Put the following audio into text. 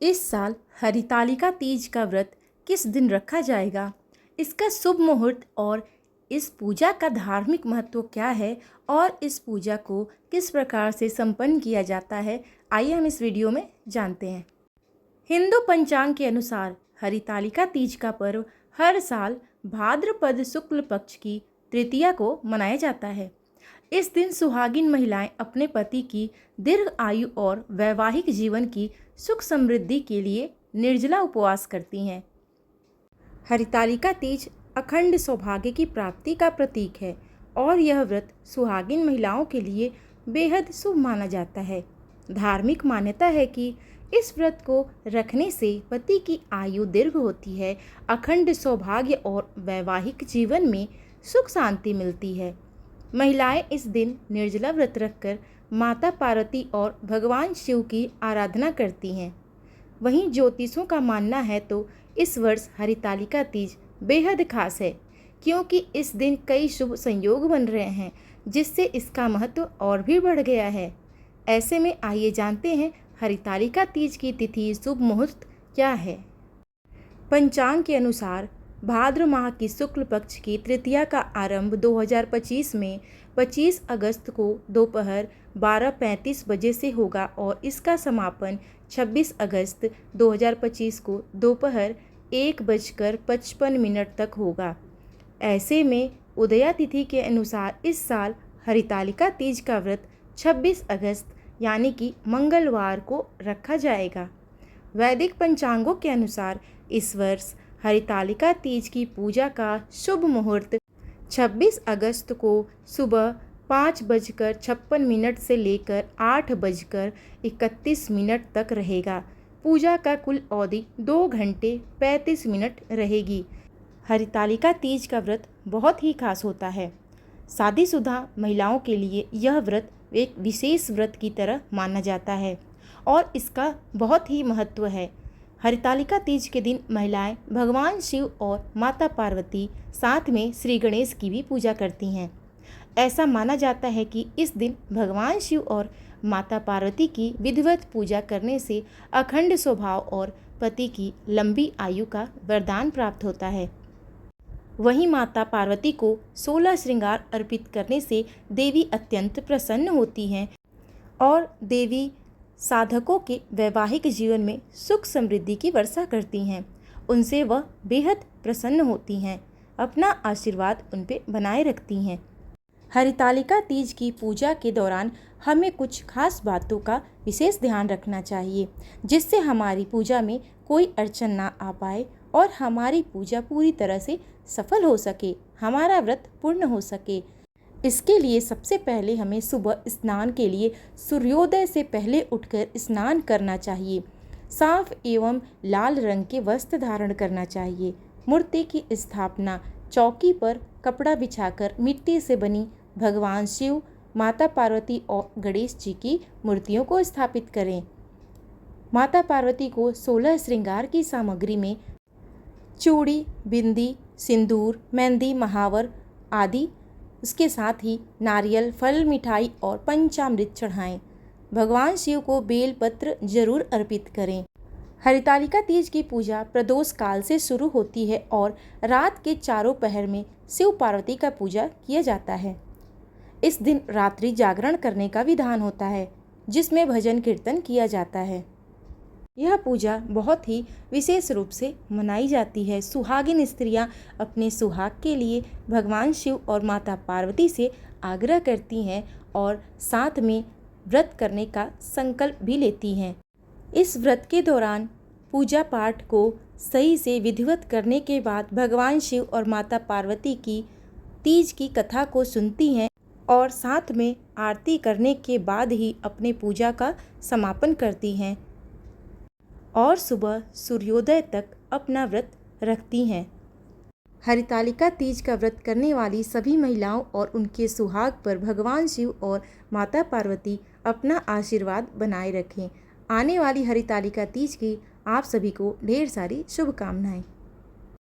इस साल हरितालिका तीज का व्रत किस दिन रखा जाएगा, इसका शुभ मुहूर्त और इस पूजा का धार्मिक महत्व क्या है और इस पूजा को किस प्रकार से संपन्न किया जाता है, आइए हम इस वीडियो में जानते हैं। हिंदू पंचांग के अनुसार हरितालिका तीज का पर्व हर साल भाद्रपद शुक्ल पक्ष की तृतीया को मनाया जाता है। इस दिन सुहागिन महिलाएं अपने पति की दीर्घ आयु और वैवाहिक जीवन की सुख समृद्धि के लिए निर्जला उपवास करती हैं। हरितालिका तीज अखंड सौभाग्य की प्राप्ति का प्रतीक है और यह व्रत सुहागिन महिलाओं के लिए बेहद शुभ माना जाता है। धार्मिक मान्यता है कि इस व्रत को रखने से पति की आयु दीर्घ होती है, अखंड सौभाग्य और वैवाहिक जीवन में सुख शांति मिलती है। महिलाएं इस दिन निर्जला व्रत रखकर माता पार्वती और भगवान शिव की आराधना करती हैं। वहीं ज्योतिषों का मानना है तो इस वर्ष हरितालिका तीज बेहद खास है, क्योंकि इस दिन कई शुभ संयोग बन रहे हैं, जिससे इसका महत्व और भी बढ़ गया है। ऐसे में आइए जानते हैं हरितालिका तीज की तिथि, शुभ मुहूर्त क्या है। पंचांग के अनुसार भाद्र माह की शुक्ल पक्ष की तृतीया का आरंभ 2025 में 25 अगस्त को दोपहर 12:35 बजे से होगा और इसका समापन 26 अगस्त 2025 को दोपहर 1:55 तक होगा। ऐसे में उदया तिथि के अनुसार इस साल हरितालिका तीज का व्रत 26 अगस्त यानी कि मंगलवार को रखा जाएगा। वैदिक पंचांगों के अनुसार इस वर्ष हरितालिका तीज की पूजा का शुभ मुहूर्त 26 अगस्त को सुबह 5:56 से लेकर 8:31 तक रहेगा। पूजा का कुल अवधि 2 घंटे 35 मिनट रहेगी। हरितालिका तीज का व्रत बहुत ही खास होता है। शादीशुदा महिलाओं के लिए यह व्रत एक विशेष व्रत की तरह माना जाता है और इसका बहुत ही महत्व है। हरितालिका तीज के दिन महिलाएं भगवान शिव और माता पार्वती साथ में श्री गणेश की भी पूजा करती हैं। ऐसा माना जाता है कि इस दिन भगवान शिव और माता पार्वती की विधिवत पूजा करने से अखंड स्वभाव और पति की लंबी आयु का वरदान प्राप्त होता है। वहीं माता पार्वती को 16 श्रृंगार अर्पित करने से देवी अत्यंत प्रसन्न होती हैं और देवी साधकों के वैवाहिक जीवन में सुख समृद्धि की वर्षा करती हैं। उनसे वह बेहद प्रसन्न होती हैं, अपना आशीर्वाद उन पे बनाए रखती हैं। हरितालिका तीज की पूजा के दौरान हमें कुछ खास बातों का विशेष ध्यान रखना चाहिए, जिससे हमारी पूजा में कोई अड़चन ना आ पाए और हमारी पूजा पूरी तरह से सफल हो सके, हमारा व्रत पूर्ण हो सके। इसके लिए सबसे पहले हमें सुबह स्नान के लिए सूर्योदय से पहले उठकर स्नान करना चाहिए। साफ एवं लाल रंग के वस्त्र धारण करना चाहिए। मूर्ति की स्थापना चौकी पर कपड़ा बिछाकर मिट्टी से बनी भगवान शिव, माता पार्वती और गणेश जी की मूर्तियों को स्थापित करें। माता पार्वती को 16 श्रृंगार की सामग्री में चूड़ी, बिंदी, सिंदूर, मेहंदी, महावर आदि, उसके साथ ही नारियल, फल, मिठाई और पंचामृत चढ़ाएं। भगवान शिव को बेलपत्र जरूर अर्पित करें। हरितालिका तीज की पूजा प्रदोष काल से शुरू होती है और रात के चारों पहर में शिव पार्वती का पूजा किया जाता है। इस दिन रात्रि जागरण करने का विधान होता है, जिसमें भजन कीर्तन किया जाता है। यह पूजा बहुत ही विशेष रूप से मनाई जाती है। सुहागिन स्त्रियां अपने सुहाग के लिए भगवान शिव और माता पार्वती से आग्रह करती हैं और साथ में व्रत करने का संकल्प भी लेती हैं। इस व्रत के दौरान पूजा पाठ को सही से विधिवत करने के बाद भगवान शिव और माता पार्वती की तीज की कथा को सुनती हैं और साथ में आरती करने के बाद ही अपने पूजा का समापन करती हैं और सुबह सूर्योदय तक अपना व्रत रखती हैं। हरितालिका तीज का व्रत करने वाली सभी महिलाओं और उनके सुहाग पर भगवान शिव और माता पार्वती अपना आशीर्वाद बनाए रखें। आने वाली हरितालिका तीज की आप सभी को ढेर सारी शुभकामनाएं।